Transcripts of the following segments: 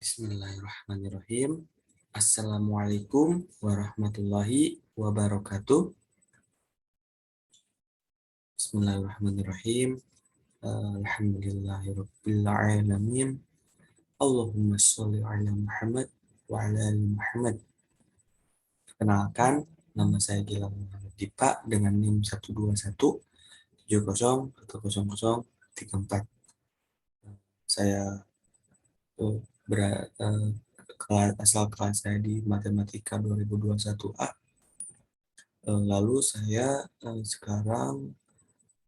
Bismillahirrahmanirrahim. Assalamualaikum warahmatullahi wabarakatuh. Bismillahirrahmanirrahim. Alhamdulillahirabbil alamin. Allahumma sholli ala Muhammad wa ala ali Muhammad. Perkenalkan, nama saya Gilang Dipa dengan NIM 121701034. Saya asal kelas saya di Matematika 2021A. Lalu saya sekarang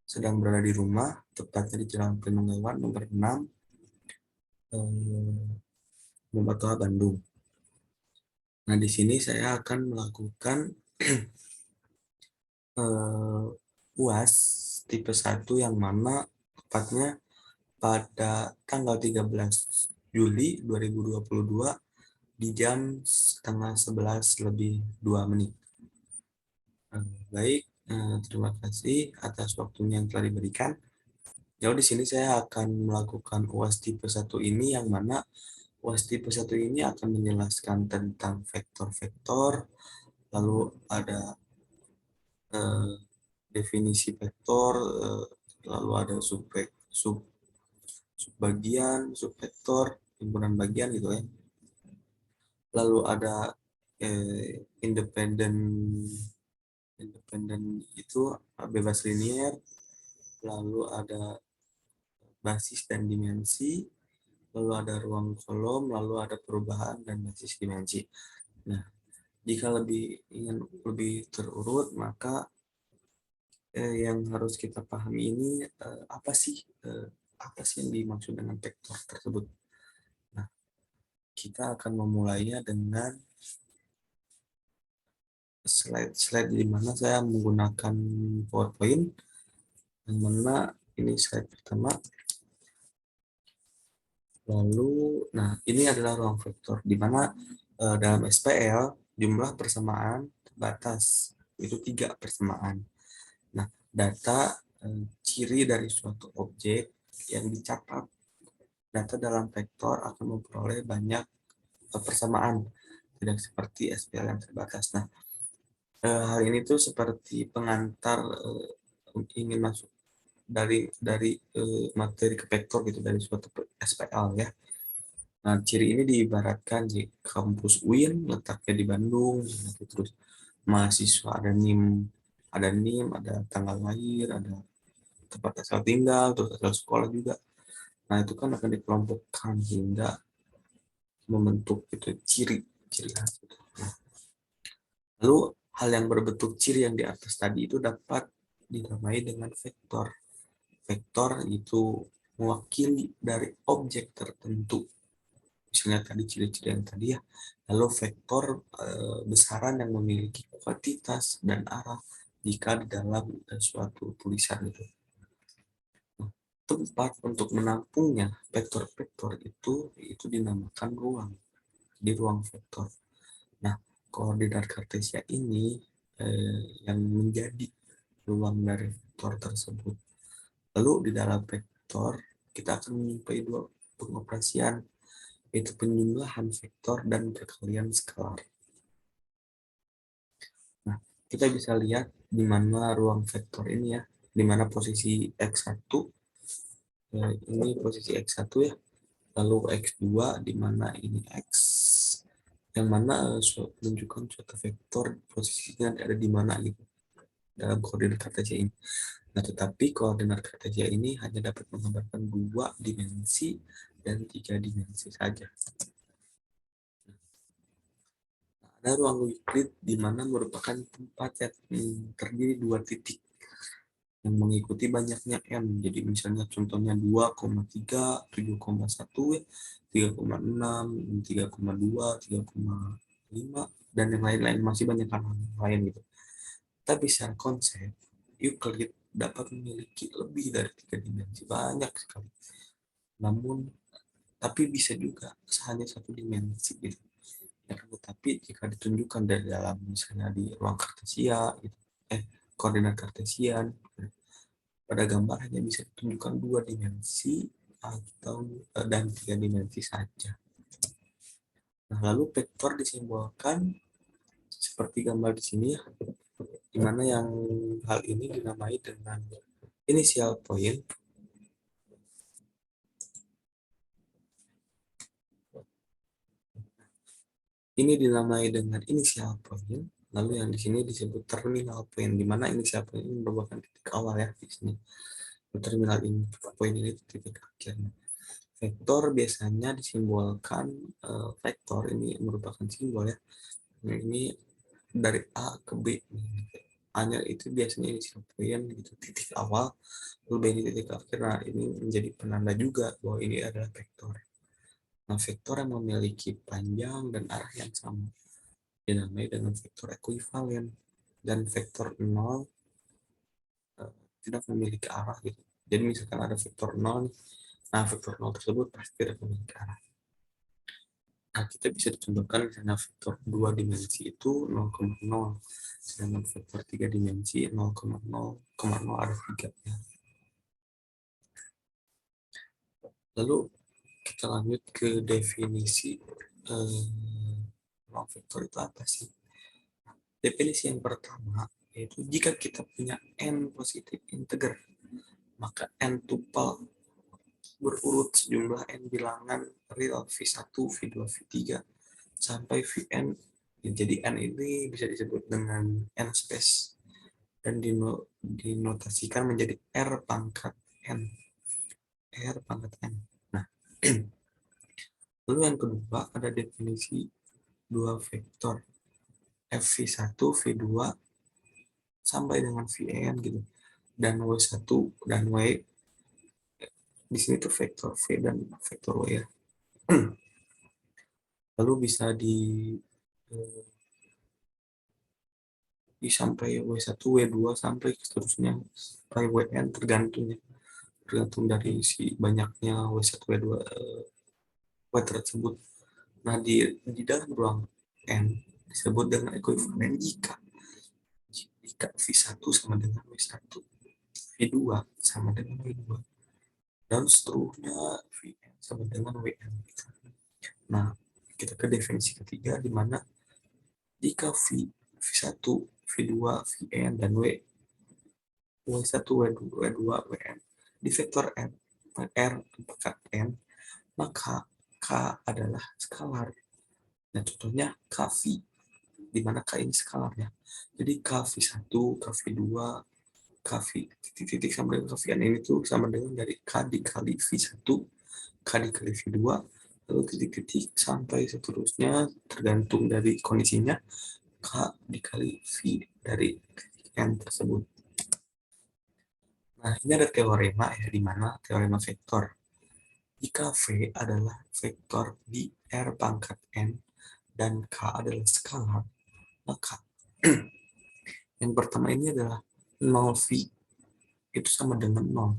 sedang berada di rumah, tepatnya di Jalan Penunggawan nomor 6, Mumbatoha, Bandung. Nah, di sini saya akan melakukan UAS tipe 1 yang mana tepatnya pada tanggal 13 Juli 2022 di jam setengah 11 lebih 2 menit. Baik, terima kasih atas waktunya yang telah diberikan. Jadi di sini saya akan melakukan UAS tipe 1 ini yang mana UAS tipe 1 ini akan menjelaskan tentang vektor-vektor, lalu ada definisi vektor, lalu ada subbagian, subvektor, himpunan bagian gitu ya. Lalu ada independen itu bebas linier, lalu ada basis dan dimensi, lalu ada ruang kolom, lalu ada perubahan dan basis dimensi. Nah, jika ingin lebih terurut, maka yang harus kita pahami ini apa sih yang dimaksud dengan vektor tersebut. Nah, kita akan memulainya dengan slide di mana saya menggunakan PowerPoint, yang mana ini slide pertama. Lalu, nah ini adalah ruang vektor, di mana dalam SPL jumlah persamaan terbatas, itu 3 persamaan. Nah, data ciri dari suatu objek yang dicatat data dalam vektor akan memperoleh banyak persamaan, tidak seperti SPL yang terbatas. Nah, hal ini tuh seperti pengantar ingin masuk dari materi ke vektor gitu, dari suatu SPL ya. Nah, ciri ini diibaratkan di kampus UIN letaknya di Bandung, gitu. Terus mahasiswa ada NIM, ada tanggal lahir, ada tempat asal tinggal, terus asal sekolah juga. Nah, itu kan akan dikelompokkan hingga membentuk itu ciri khas. Nah, lalu hal yang berbentuk ciri yang di atas tadi itu dapat dinamai dengan vektor. Vektor itu mewakili dari objek tertentu. Misalnya tadi ciri-ciri yang tadi ya. Lalu vektor besaran yang memiliki kuantitas dan arah jika di dalam suatu tulisan itu. Tempat untuk menampungnya vektor-vektor itu dinamakan ruang, di ruang vektor. Nah, koordinat kartesia ini yang menjadi ruang dari vektor tersebut. Lalu di dalam vektor kita akan menyuplai 2 pengoperasian, yaitu penjumlahan vektor dan perkalian skalar. Nah, kita bisa lihat di mana ruang vektor ini ya, di mana posisi X1, ini posisi X1 ya, lalu X2 di mana ini X, yang mana menunjukkan suatu vektor posisinya ada di mana gitu dalam koordinat kartesia ini. Nah, tetapi koordinat kartesia ini hanya dapat menggambarkan 2 dimensi dan 3 dimensi saja. Nah, ada ruang Euclid di mana merupakan tempat yang terdiri 2 titik yang mengikuti banyaknya M. Jadi misalnya contohnya 2,3, 7,1, 3,6, 3,2, 3,5, dan yang lain-lain, masih banyak hal lain gitu. Tapi secara konsep, Euclid dapat memiliki lebih dari 3 dimensi, banyak sekali. Namun, tapi bisa juga hanya 1 dimensi gitu. Ya, tetapi jika ditunjukkan dari dalam misalnya di ruang kartesia, gitu, koordinat kartesian, pada gambar hanya bisa ditunjukkan 2 dimensi atau dan 3 dimensi saja. Nah, lalu vektor disimbolkan seperti gambar di sini ya, di mana yang hal ini dinamai dengan inisial point. Ini dinamai dengan inisial point, lalu yang di sini disebut terminal point, di mana inisial point ini merupakan titik awal ya di sini. Terminal ini, point ini titik akhirnya. Vektor biasanya disimbolkan, vektor ini merupakan simbol ya. Nah, ini dari A ke B. A-nya itu biasanya inisial point gitu, titik awal, lalu B ini titik akhir. Nah, ini menjadi penanda juga bahwa ini adalah vektor. Nah, vektor yang memiliki panjang dan arah yang sama dinamai dengan vektor ekuivalen, dan vektor 0 tidak memiliki arah gitu. Jadi misalkan ada vektor 0, nah vektor 0 tersebut pasti tidak memiliki arah. Nah, kita bisa dicontohkan misalnya vektor 2 dimensi itu 0,0, sedangkan vektor 3 dimensi 0,0,0 ada 3 ya. Lalu kita lanjut ke definisi ruang vektor itu apa sih? Definisi yang pertama yaitu jika kita punya n positif integer, maka n tupel berurut sejumlah n bilangan real V1, V2, V3 sampai Vn. Jadi n ini bisa disebut dengan n space dan dinotasikan menjadi r pangkat n. R pangkat n. Nah, lalu yang kedua ada definisi dua vektor V1, V2 sampai dengan Vn gitu. Dan W1 dan W di sini tuh vektor V dan vektor W ya. Lalu bisa di sampai W1, W2 sampai seterusnya sampai Wn tergantung dari si banyaknya W1, W2 W tersebut. Nah, di dalam ruang N disebut dengan ekuivalen jika V1 sama dengan W1, V2 sama dengan W2, dan seterusnya Vn sama dengan Wn. Nah, kita ke definisi ketiga di mana jika V1, V2, Vn, dan W1, W2, Wn di vektor N, R apakah N, maka K adalah skalar. Nah, contohnya KV, di mana K ini skalarnya. Jadi KV1, KV2, KV titik-titik sama dengan KVN ini tuh sama dengan dari K dikali V1, K dikali V2, lalu titik-titik sampai seterusnya tergantung dari kondisinya K dikali V dari N tersebut. Nah, ini ada teorema ya, di mana teorema vektor. Jika V adalah vektor di R pangkat N dan K adalah skalar, maka yang pertama ini adalah 0V, itu sama dengan 0.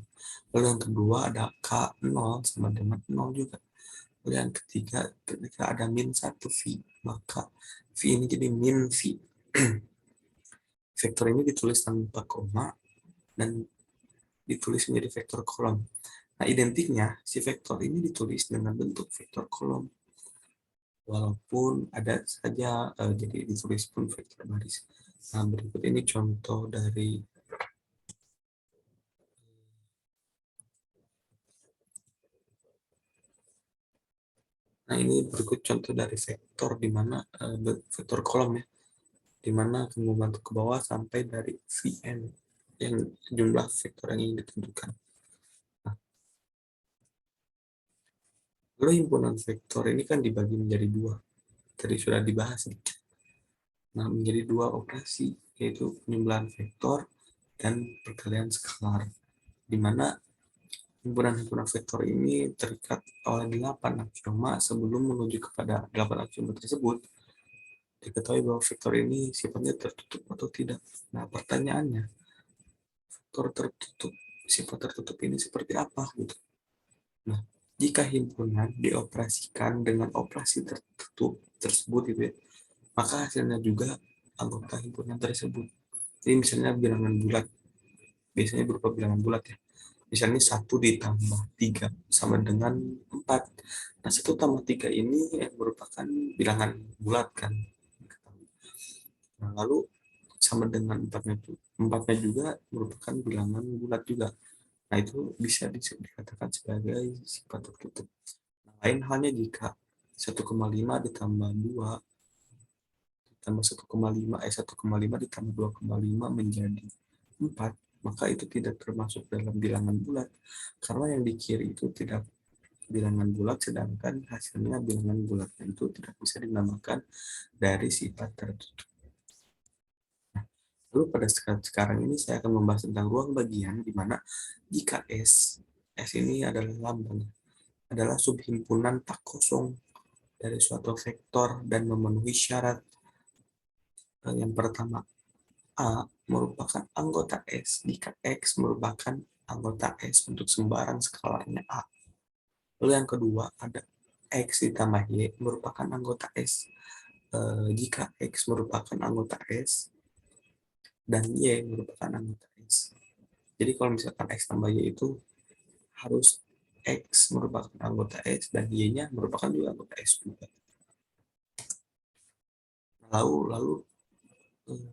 Lalu yang kedua ada K0 sama dengan 0 juga. Lalu yang ketiga, ketika ada min 1V, maka V ini jadi min V. Vektor ini ditulis tanpa koma dan ditulis menjadi vektor kolom. Nah, identiknya si vektor ini ditulis dengan bentuk vektor kolom. Walaupun ada saja jadi ditulis pun vektor baris. Nah, berikut ini contoh dari ini berikut contoh dari vektor di mana vektor kolom ya, di mana akan membantu ke bawah sampai dari Vn yang jumlah vektor yang ingin ditentukan. Nah, lalu himpunan vektor ini kan dibagi menjadi dua. Tadi sudah dibahas sedikit. Nah, menjadi dua operasi, yaitu penjumlahan vektor dan perkalian skalar, di mana himpunan-himpunan vektor ini terikat oleh 8 aksioma. Sebelum menuju kepada 8 aksioma tersebut, diketahui bahwa vektor ini sifatnya tertutup atau tidak. Nah, pertanyaannya, vektor tertutup, sifat tertutup ini seperti apa gitu. Nah, jika himpunan dioperasikan dengan operasi tertutup tersebut gitu ya, maka hasilnya juga anggota himpunan tersebut. Jadi misalnya bilangan bulat, biasanya berupa bilangan bulat ya. Misalnya 1 ditambah 3 sama dengan 4. Nah, 1 tambah 3 ini merupakan bilangan bulat kan. Nah, lalu sama dengan 4-nya juga merupakan bilangan bulat juga. Nah, itu bisa dikatakan sebagai sifat tertutup. Nah, lain halnya jika 1,5 ditambah 2 ditambah 1,5 ditambah 2,5 menjadi 4, maka itu tidak termasuk dalam bilangan bulat karena yang di kiri itu tidak bilangan bulat sedangkan hasilnya bilangan bulat, itu tidak bisa dinamakan dari sifat tertutup. Lalu pada sekarang ini saya akan membahas tentang ruang bagian di mana jika S ini adalah lambang, adalah subhimpunan tak kosong dari suatu vektor dan memenuhi syarat. Yang pertama, A merupakan anggota S jika X merupakan anggota S untuk sembarang skalarnya A. Lalu yang kedua, ada X ditambah Y merupakan anggota S jika X merupakan anggota S dan Y merupakan anggota S. Jadi kalau misalkan X tambah Y itu harus X merupakan anggota S dan Y-nya merupakan juga anggota S juga. Lalu eh,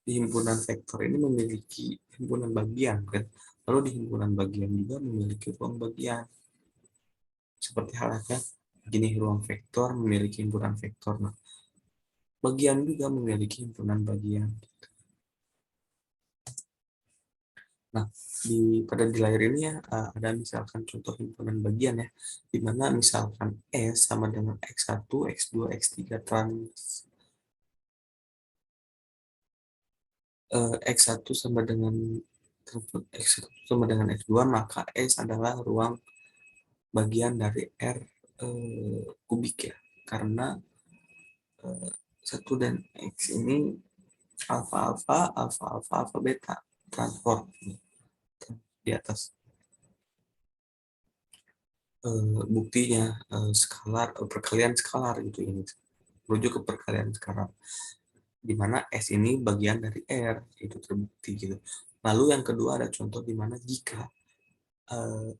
di himpunan vektor ini memiliki himpunan bagian kan. Lalu di himpunan bagian juga memiliki ruang bagian. Seperti halnya gini, ruang vektor memiliki himpunan vektor. Nah, bagian juga memiliki himpunan bagian. Nah, di layar ini ya ada misalkan contoh himpunan bagian ya, di mana misalkan S sama dengan X1, X2, X3 X1 sama dengan X1 sama dengan X2, maka S adalah ruang bagian dari R kubik ya. Karena 1 dan X ini alfa alfa alfa alfa alfa beta transport di atas. Buktinya skalar perkalian skalar gitu ini, merujuk ke perkalian skalar di mana S ini bagian dari R, itu terbukti gitu. Lalu yang kedua ada contoh di mana jika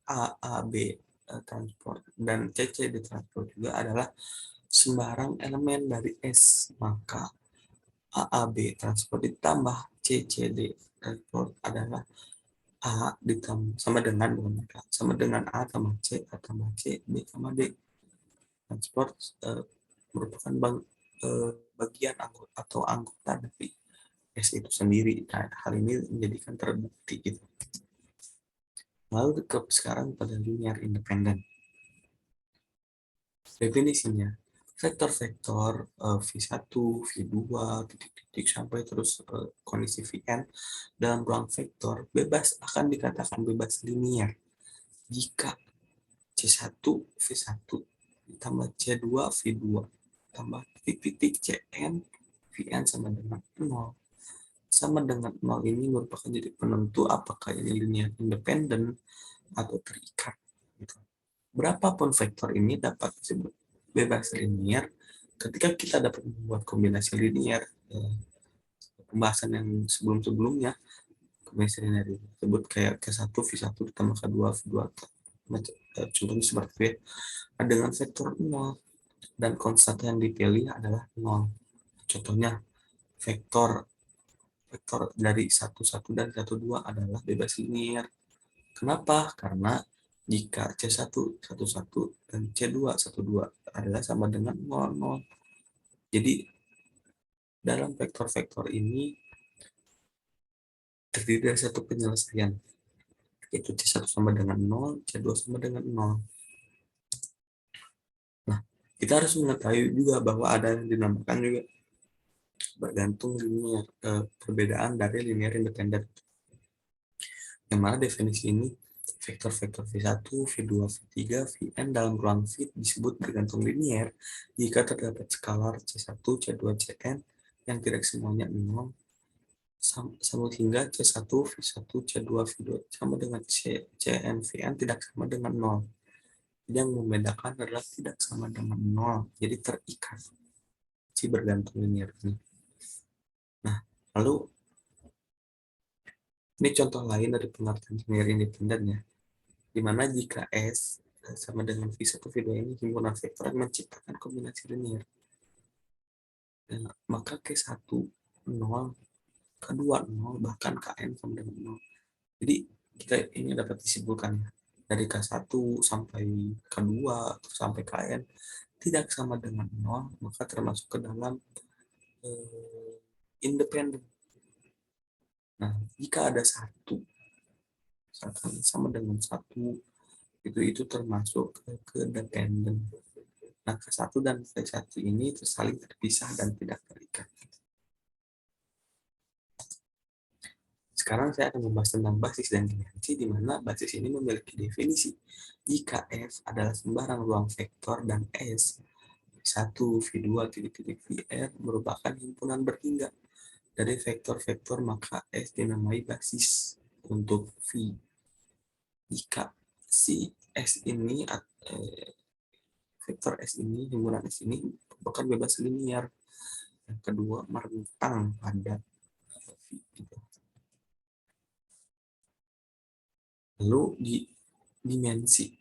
A B transport dan C C ditransport juga adalah sembarang elemen dari S, maka A B transport ditambah C C D transport adalah A ditambah sama dengan sama dengan A tambah C, A tambah C, B tambah D. Transport merupakan bagian anggota atau anggota dari S itu sendiri. Nah, hal ini menjadikan terbukti gitu. Lalu sekarang pada linear independen. Definisinya, vektor-vektor V1, V2, titik-titik sampai terus kondisi Vn dalam ruang vektor bebas akan dikatakan bebas linear jika C1 V1 tambah C2 V2 tambah titik-titik Cn Vn sama dengan 0. Sama dengan 0 ini merupakan jadi penentu apakah ini linear independen atau terikat. Gitu. Berapapun vektor ini dapat disebut bebas linear ketika kita dapat membuat kombinasi linear. Pembahasan yang sebelum-sebelumnya, kombinasi linear disebut kayak ke1 V1 ditambah ke2 V2. Contohnya seperti itu ya. Dengan vektor 0 dan konstan yang dipilih adalah 0. Contohnya vektor vektor dari 11 dan 12 adalah bebas linear. Kenapa? Karena jika C1 11 dan C2 12 adalah sama dengan 0, 0. Jadi dalam vektor-vektor ini terdiri dari satu penyelesaian, yaitu C1 sama dengan 0, C2 sama dengan 0. Nah, kita harus mengetahui juga bahwa ada yang dinamakan juga bergantung linear, perbedaan dari linear independen. Yang mana definisi ini, vektor-vektor V1, V2, V3, Vn dalam ruang V disebut bergantung linear jika terdapat skalar C1, C2, Cn yang tidak semuanya 0 sama hingga C1, V1, C2, V2 sama dengan Cn, Vn tidak sama dengan 0. Yang membedakan adalah tidak sama dengan 0. Jadi terikat si bergantung linear ini. Nah, lalu Ini contoh lain dari pengertian linear independen ya, di mana jika S sama dengan V1, V2 ini himpunan vektor yang menciptakan kombinasi linear. Nah, maka K1 0, K2 0, bahkan Kn sama dengan 0. Jadi kita ini dapat disimpulkan ya, dari K1 sampai K2 atau sampai Kn tidak sama dengan 0, maka termasuk ke dalam independen. Nah, jika ada satu sama dengan satu, itu termasuk ke dependen. Nah, K1 dan V1 ini saling terpisah dan tidak terikat. Sekarang saya akan membahas tentang basis dan dimensi, di mana basis ini memiliki definisi. Jika F adalah sembarang ruang vektor dan S, V1, V2, titik-titik VR merupakan himpunan berhingga dari vektor-vektor, maka S dinamai basis untuk V. Jika si S ini, vektor S ini, himpunan S ini merupakan bebas linear. Yang kedua, merentang pada V. Lalu di dimensi.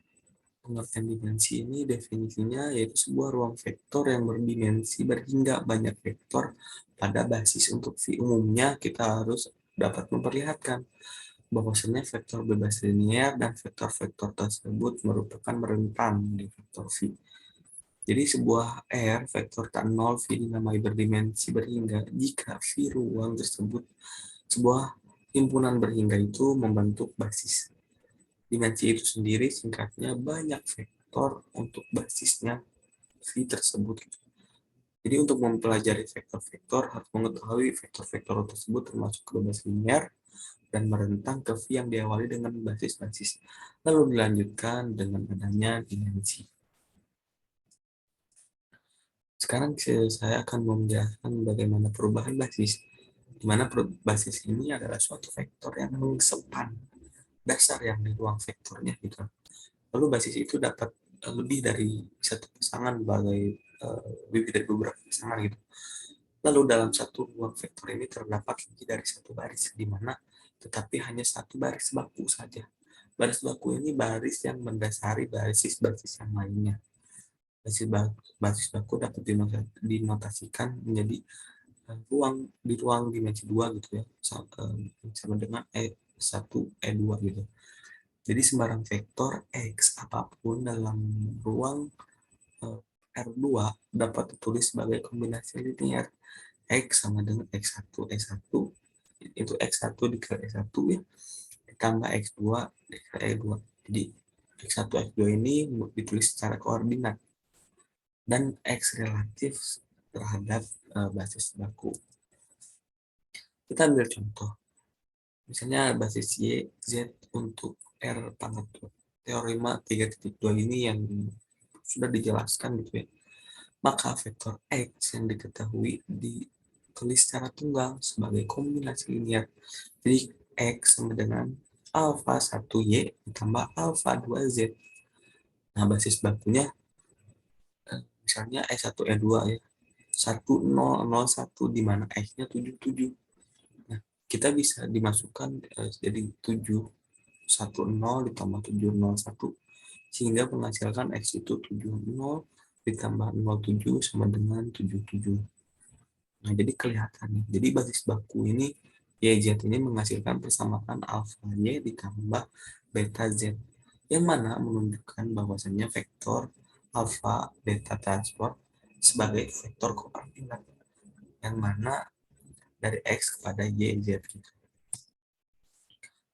Pengertian dimensi ini definisinya yaitu sebuah ruang vektor yang berdimensi berhingga banyak vektor pada basis. Untuk V umumnya kita harus dapat memperlihatkan bahwasanya vektor bebas linear dan vektor-vektor tersebut merupakan merentang di vektor V. Jadi sebuah R vektor K0 V dinamai berdimensi berhingga jika V ruang tersebut sebuah himpunan berhingga itu membentuk basis. Dimensi itu sendiri singkatnya banyak vektor untuk basisnya V tersebut. Jadi untuk mempelajari vektor-vektor harus mengetahui vektor-vektor tersebut termasuk bebas linear dan merentang ke V yang diawali dengan basis-basis. Lalu dilanjutkan dengan adanya dimensi. Sekarang saya akan menjelaskan bagaimana perubahan basis. Di mana basis ini adalah suatu vektor yang mengsepan dasar yang di ruang vektornya gitu. Lalu basis itu dapat lebih dari satu pasangan lebih dari beberapa pasangan gitu. Lalu dalam satu ruang vektor ini terdapat lebih dari satu baris, di mana tetapi hanya satu baris baku saja. Baris baku ini baris yang mendasari basis-basis yang lainnya. Basis baku dapat dinotasikan menjadi ruang dimensi 2 gitu ya, sama dengan E1, E2 gitu. Jadi sembarang vektor X apapun dalam ruang R2 dapat ditulis sebagai kombinasi linear. X sama dengan X1, E1, itu X1 dikali E1 ya, ditambah X2 dikali E2. Jadi X1, X2 ini ditulis secara koordinat dan X relatif terhadap basis baku. Kita ambil contoh. Misalnya basis Y, Z untuk R pangkat 2. Teorema 3.2 ini yang sudah dijelaskan gitu ya. Maka vektor X yang diketahui ditulis secara tunggal sebagai kombinasi linear. Jadi X sama dengan alfa 1Y ditambah alfa 2Z. Nah, basis bakunya misalnya E1, E2 ya. 1001 di mana X-nya 77. Nah, kita bisa dimasukkan jadi 710 ditambah 701 sehingga menghasilkan X itu 70 ditambah 07 sama dengan 77. Nah, jadi kelihatan. Jadi basis baku ini YZ ini menghasilkan persamaan alfa Y ditambah beta Z. Yang mana menunjukkan bahwasannya vektor alfa beta transport sebagai vektor koordinat. Yang mana dari X kepada YZ.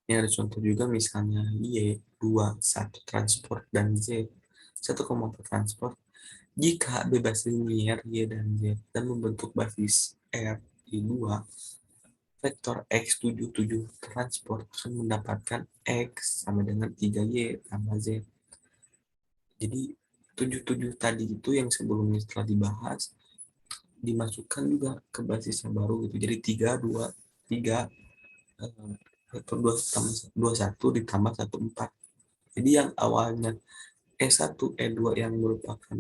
Ini ada contoh juga misalnya Y 2, 1 transport dan Z 1,4 transport. Jika bebas linear Y dan Z dan membentuk basis R di 2, vektor X77 transport akan mendapatkan X sama dengan 3Y tambah Z. Jadi 77 tadi itu yang sebelumnya setelah dibahas dimasukkan juga ke basis yang baru gitu. Jadi 3, 2, 3 vektor 21 ditambah 14. Jadi yang awalnya E1, E2 yang merupakan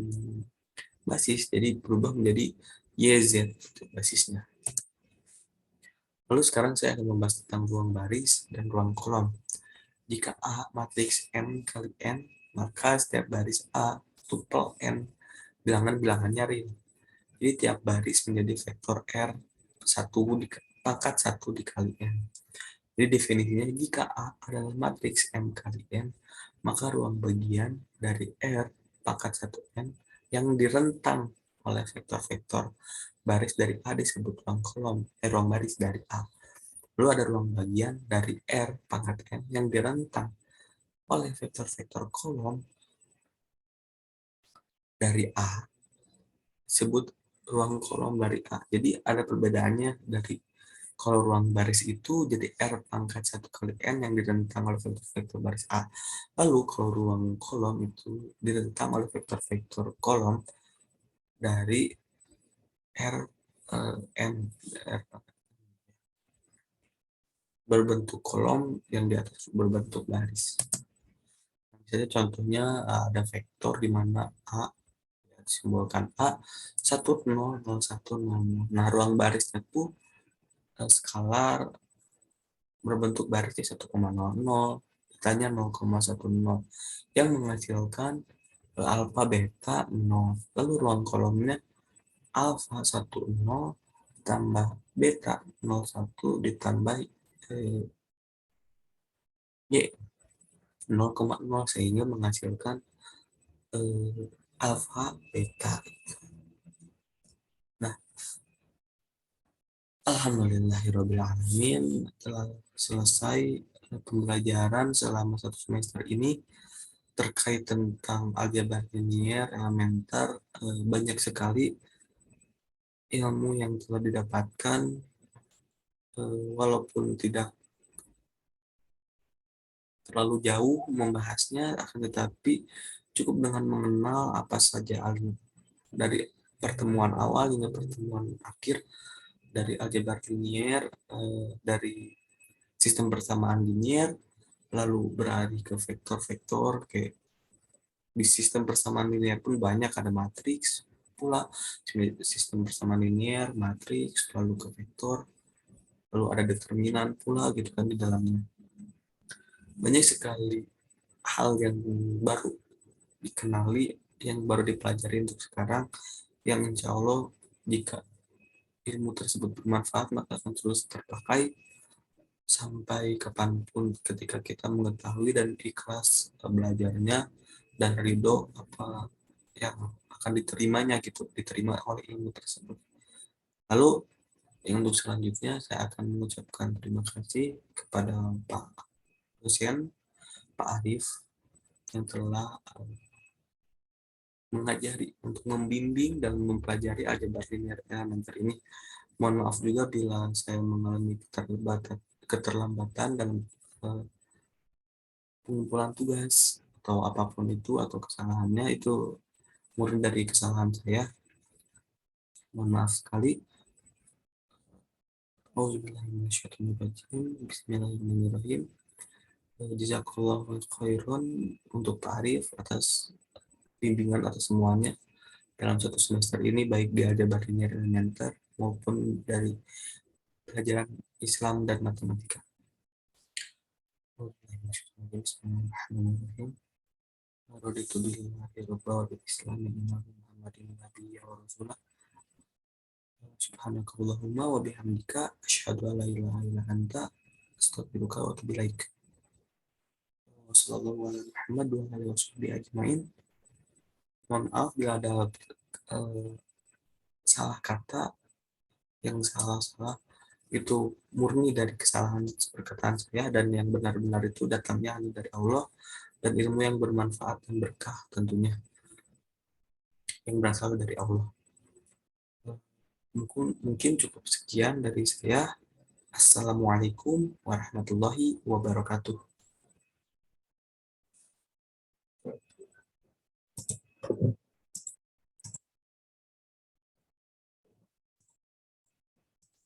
basis, jadi berubah menjadi YZ basisnya. Lalu sekarang saya akan membahas tentang ruang baris dan ruang kolom. Jika A matriks M kali N, maka setiap baris A tuple N bilangan-bilangannya real. Jadi tiap baris menjadi vektor R pangkat 1 dikali N. Jadi definisinya jika A adalah matriks M kali N, maka ruang bagian dari R pangkat 1 N yang direntang oleh vektor-vektor baris dari A disebut ruang baris dari A. Lalu ada ruang bagian dari R pangkat N yang direntang oleh vektor-vektor kolom dari A, sebut ruang kolom dari A. Jadi ada perbedaannya dari kalau ruang baris itu jadi R pangkat 1 kali N yang direntang oleh vektor-vektor baris A. Lalu kalau ruang kolom itu direntang oleh vektor-vektor kolom dari R N R, berbentuk kolom yang di atas berbentuk baris. Misalnya contohnya ada vektor di mana A disimbolkan A 1 0 0 1 0. Nah, ruang barisnya tuh skalar berbentuk barisnya 1,00, betanya 0,10 yang menghasilkan alfa beta 0. Lalu ruang kolomnya alfa 10 tambah beta 01 ditambah y 0,0 sehingga menghasilkan alfa beta. Nah, alhamdulillahirrabbilalamin telah selesai pembelajaran selama 1 semester ini terkait tentang aljabar linier elementer. Banyak sekali ilmu yang telah didapatkan, walaupun tidak terlalu jauh membahasnya, akan tetapi cukup dengan mengenal apa saja dari pertemuan awal hingga pertemuan akhir dari aljabar linier, dari sistem persamaan linier, lalu beralih ke vektor-vektor. Kayak di sistem persamaan linier pun banyak, ada matriks pula, sistem persamaan linier, matriks, lalu ke vektor, lalu ada determinan pula gitu kan di dalamnya. Banyak sekali hal yang baru dikenali, yang baru dipelajari untuk sekarang, yang insya Allah jika ilmu tersebut bermanfaat maka akan terus terpakai sampai kapanpun ketika kita mengetahui dan ikhlas belajarnya dan ridho apa yang akan diterimanya gitu, diterima oleh ilmu tersebut. Lalu yang untuk selanjutnya saya akan mengucapkan terima kasih kepada Pak dosen, Pak Arif, yang telah mengajari untuk membimbing dan mempelajari aljabar linear elementer ini. Mohon maaf juga bila saya mengalami keterlambatan dalam pengumpulan tugas atau apapun itu, atau kesalahannya itu murni dari kesalahan saya. Mohon maaf sekali. Bismillahirrahmanirrahim. Jazakallah khairan untuk Pak Arif atas bimbingan atas semuanya dalam 1 semester ini, baik di aljabar linear elementer maupun dari pelajaran Islam dan matematika. Bismillahirrahmanirrahim. Raditu billahi rabba wa bil Islam Muhammadin nabiyya wa rasulah. Subhanakallahumma wa bihamdika asyhadu an la ilaha illa anta astaghfiruka wa atubu ilaik. Wassallallahu ala Muhammad wa alihi washabihi ajmain. Mohon maaf bila ada salah kata, yang salah-salah itu murni dari kesalahan perkataan saya, dan yang benar-benar itu datangnya hanya dari Allah dan ilmu yang bermanfaat dan berkah tentunya yang berasal dari Allah. Mungkin cukup sekian dari saya. Assalamualaikum warahmatullahi wabarakatuh.